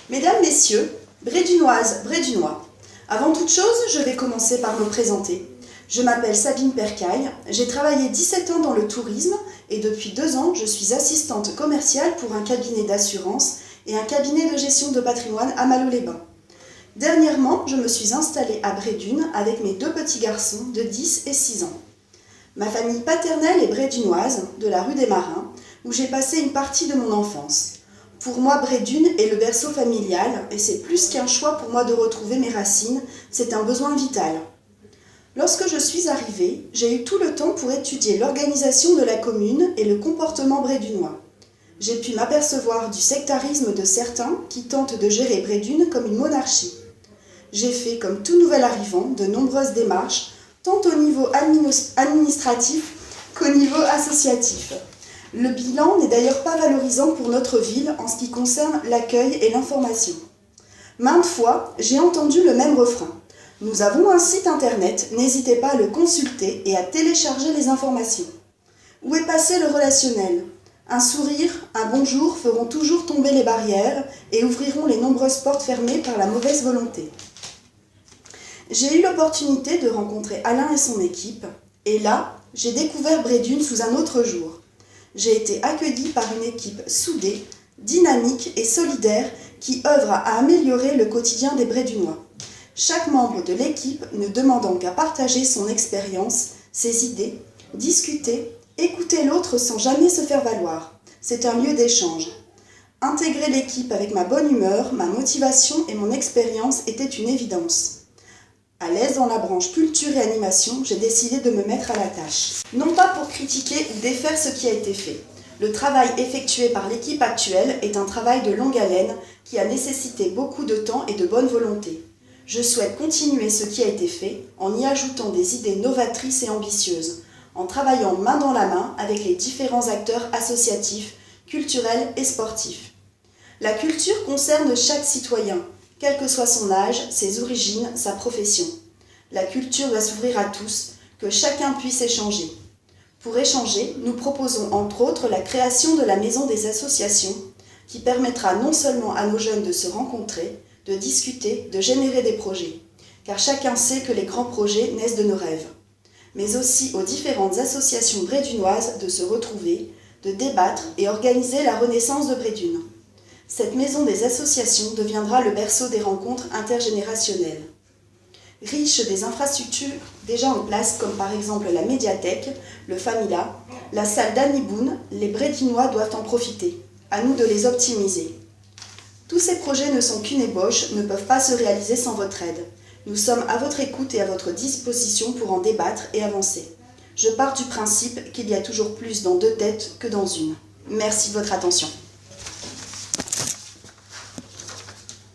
Mesdames, Messieurs, Brédunoises, Brédunois, avant toute chose, je vais commencer par me présenter. Je m'appelle Sabine Percaille, j'ai travaillé 17 ans dans le tourisme et depuis 2 ans, je suis assistante commerciale pour un cabinet d'assurance et un cabinet de gestion de patrimoine à Malo-les-Bains. Dernièrement, je me suis installée à Brédune avec mes 2 petits garçons de 10 et 6 ans. Ma famille paternelle est brédunoise, de la rue des Marins, où j'ai passé une partie de mon enfance. Pour moi, Brédune est le berceau familial et c'est plus qu'un choix pour moi de retrouver mes racines, c'est un besoin vital. Lorsque je suis arrivée, j'ai eu tout le temps pour étudier l'organisation de la commune et le comportement brédunois. J'ai pu m'apercevoir du sectarisme de certains qui tentent de gérer Brédune comme une monarchie. J'ai fait, comme tout nouvel arrivant, de nombreuses démarches, tant au niveau administratif qu'au niveau associatif. Le bilan n'est d'ailleurs pas valorisant pour notre ville en ce qui concerne l'accueil et l'information. Maintes fois, j'ai entendu le même refrain. Nous avons un site internet, n'hésitez pas à le consulter et à télécharger les informations. Où est passé le relationnel ? Un sourire, un bonjour feront toujours tomber les barrières et ouvriront les nombreuses portes fermées par la mauvaise volonté. J'ai eu l'opportunité de rencontrer Alain et son équipe, et là, j'ai découvert Brédune sous un autre jour. J'ai été accueillie par une équipe soudée, dynamique et solidaire qui œuvre à améliorer le quotidien des Brédunois. Chaque membre de l'équipe ne demandant qu'à partager son expérience, ses idées, discuter, écouter l'autre sans jamais se faire valoir. C'est un lieu d'échange. Intégrer l'équipe avec ma bonne humeur, ma motivation et mon expérience était une évidence. À l'aise dans la branche culture et animation, j'ai décidé de me mettre à la tâche. Non pas pour critiquer ou défaire ce qui a été fait. Le travail effectué par l'équipe actuelle est un travail de longue haleine qui a nécessité beaucoup de temps et de bonne volonté. Je souhaite continuer ce qui a été fait en y ajoutant des idées novatrices et ambitieuses, en travaillant main dans la main avec les différents acteurs associatifs, culturels et sportifs. La culture concerne chaque citoyen, quel que soit son âge, ses origines, sa profession. La culture doit s'ouvrir à tous, que chacun puisse échanger. Pour échanger, nous proposons entre autres la création de la Maison des associations, qui permettra non seulement à nos jeunes de se rencontrer, de discuter, de générer des projets, car chacun sait que les grands projets naissent de nos rêves, mais aussi aux différentes associations brédunoises de se retrouver, de débattre et organiser la renaissance de Brédune. Cette maison des associations deviendra le berceau des rencontres intergénérationnelles. Riche des infrastructures déjà en place, comme par exemple la médiathèque, le Famila, la salle d'Annie Boone, les Brédunois doivent en profiter. À nous de les optimiser. Tous ces projets ne sont qu'une ébauche, ne peuvent pas se réaliser sans votre aide. Nous sommes à votre écoute et à votre disposition pour en débattre et avancer. Je pars du principe qu'il y a toujours plus dans 2 têtes que dans une. Merci de votre attention.